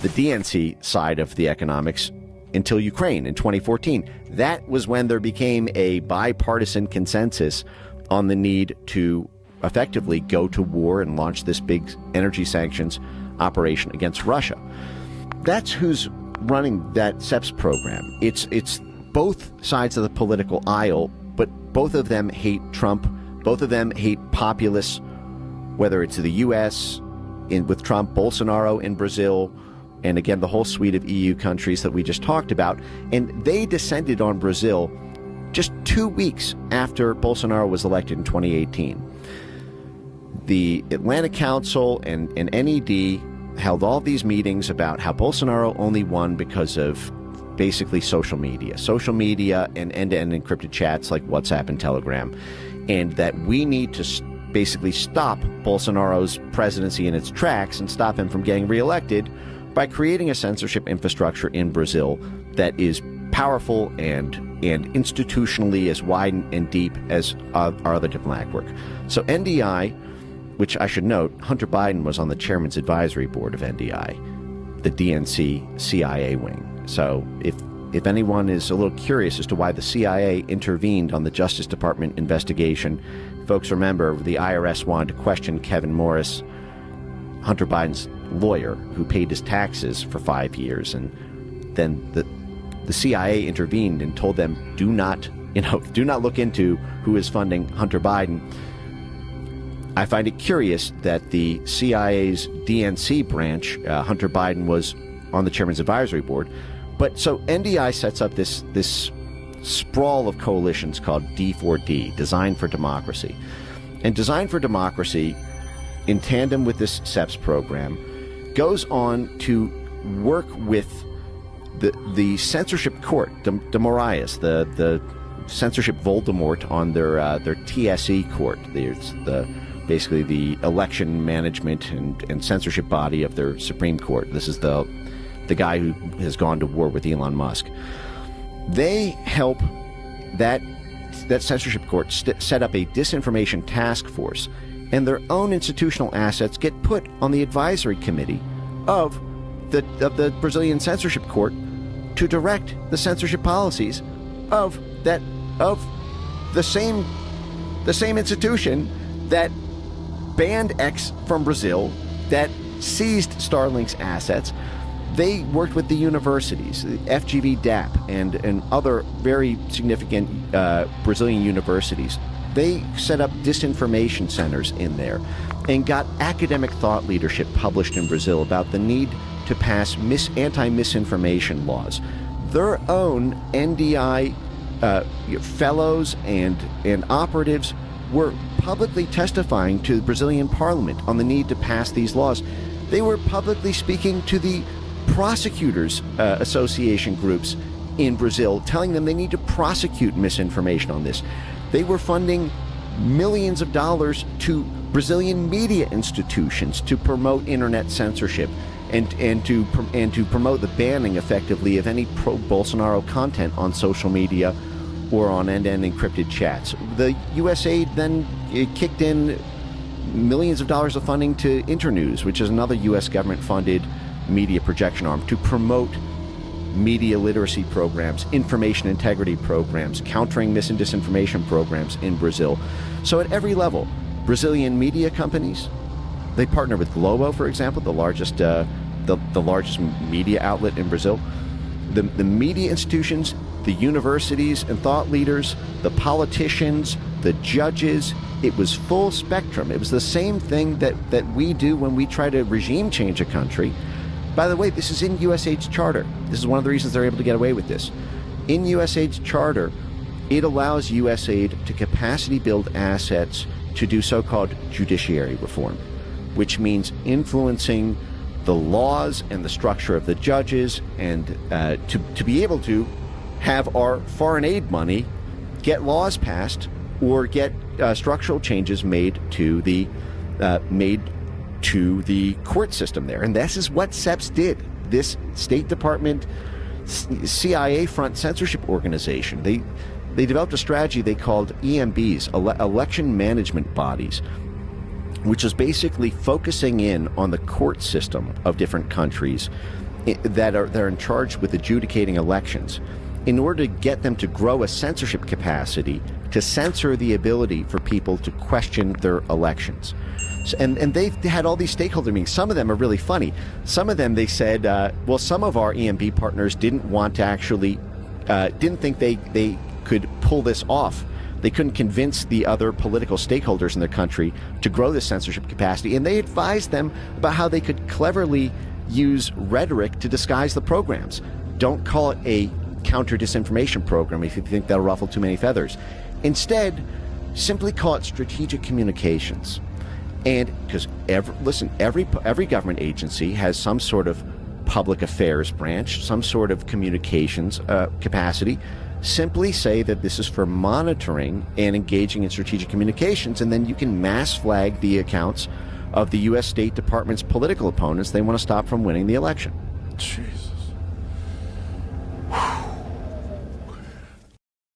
the DNC side of the economics until Ukraine in 2014. That was when there became a bipartisan consensus on the need to effectively go to war and launch this big energy sanctions operation against Russia. That's who's running that CEPS program. It's both sides of the political aisle, but both of them hate Trump. Both of them hate populists, whether it's the U.S. with Trump, Bolsonaro in Brazil, and again, the whole suite of EU countries that we just talked about. And they descended on Brazil just 2 weeks after Bolsonaro was elected in 2018. The Atlantic Council and NED held all these meetings about how Bolsonaro only won because of basically social media and end-to-end encrypted chats like WhatsApp and Telegram, and that we need to basically stop Bolsonaro's presidency in its tracks and stop him from getting reelected by creating a censorship infrastructure in Brazil that is powerful and institutionally as wide and deep as our other diplomatic work. So NDI, which I should note, Hunter Biden was on the chairman's advisory board of NDI, the DNC CIA wing. So if anyone is a little curious as to why the CIA intervened on the Justice Department investigation, folks remember the IRS wanted to question Kevin Morris, Hunter Biden's lawyer, who paid his taxes for 5 years, and then the CIA intervened and told them, do not look into who is funding Hunter Biden. I find it curious that the CIA's DNC branch, Hunter Biden was on the chairman's advisory board. But so NDI sets up this sprawl of coalitions called D4D, Design for Democracy. And Design for Democracy, in tandem with this CEPS program, goes on to work with the censorship court, de Moraes, the censorship Voldemort on their TSE court. It's basically the election management and censorship body of their Supreme Court. This is the guy who has gone to war with Elon Musk. They help that censorship court set up a disinformation task force, and their own institutional assets get put on the advisory committee of the Brazilian censorship court to direct the censorship policies of the same institution that banned X from Brazil, that seized Starlink's assets. They worked with the universities, the FGV DAP, and other very significant Brazilian universities. They set up disinformation centers in there and got academic thought leadership published in Brazil about the need to pass anti-misinformation laws. Their own NDI fellows and operatives were publicly testifying to the Brazilian parliament on the need to pass these laws. They were publicly speaking to the prosecutors association groups in Brazil, telling them they need to prosecute misinformation on this. They were funding millions of dollars to Brazilian media institutions to promote internet censorship and to promote the banning effectively of any pro-Bolsonaro content on social media or on end-to-end encrypted chats. The USAID then kicked in millions of dollars of funding to Internews, which is another U.S. government-funded media projection arm, to promote media literacy programs, information integrity programs, countering mis and disinformation programs in Brazil. So at every level, Brazilian media companies, they partner with Globo, for example, the largest media outlet in Brazil. The media institutions, the universities and thought leaders, the politicians, the judges, it was full spectrum. It was the same thing that we do when we try to regime change a country. By the way, this is in USAID's charter. This is one of the reasons they're able to get away with this. In USAID's charter, it allows USAID to capacity build assets to do so-called judiciary reform, which means influencing the laws and the structure of the judges, and to be able to have our foreign aid money get laws passed or get structural changes made to the court system there. And this is what CEPS did. This State Department CIA front censorship organization, they developed a strategy they called EMBs, election management bodies, which is basically focusing in on the court system of different countries that are in charge with adjudicating elections, in order to get them to grow a censorship capacity to censor the ability for people to question their elections. And they had all these stakeholder meetings. Some of them are really funny. Some of them, they said, well, some of our EMB partners didn't want to actually, didn't think they could pull this off. They couldn't convince the other political stakeholders in their country to grow this censorship capacity. And they advised them about how they could cleverly use rhetoric to disguise the programs. Don't call it a counter-disinformation program if you think that'll ruffle too many feathers. Instead, simply call it strategic communications. And because every government agency has some sort of public affairs branch, some sort of communications capacity. Simply say that this is for monitoring and engaging in strategic communications, and then you can mass flag the accounts of the U.S. State Department's political opponents they want to stop from winning the election. Jeez.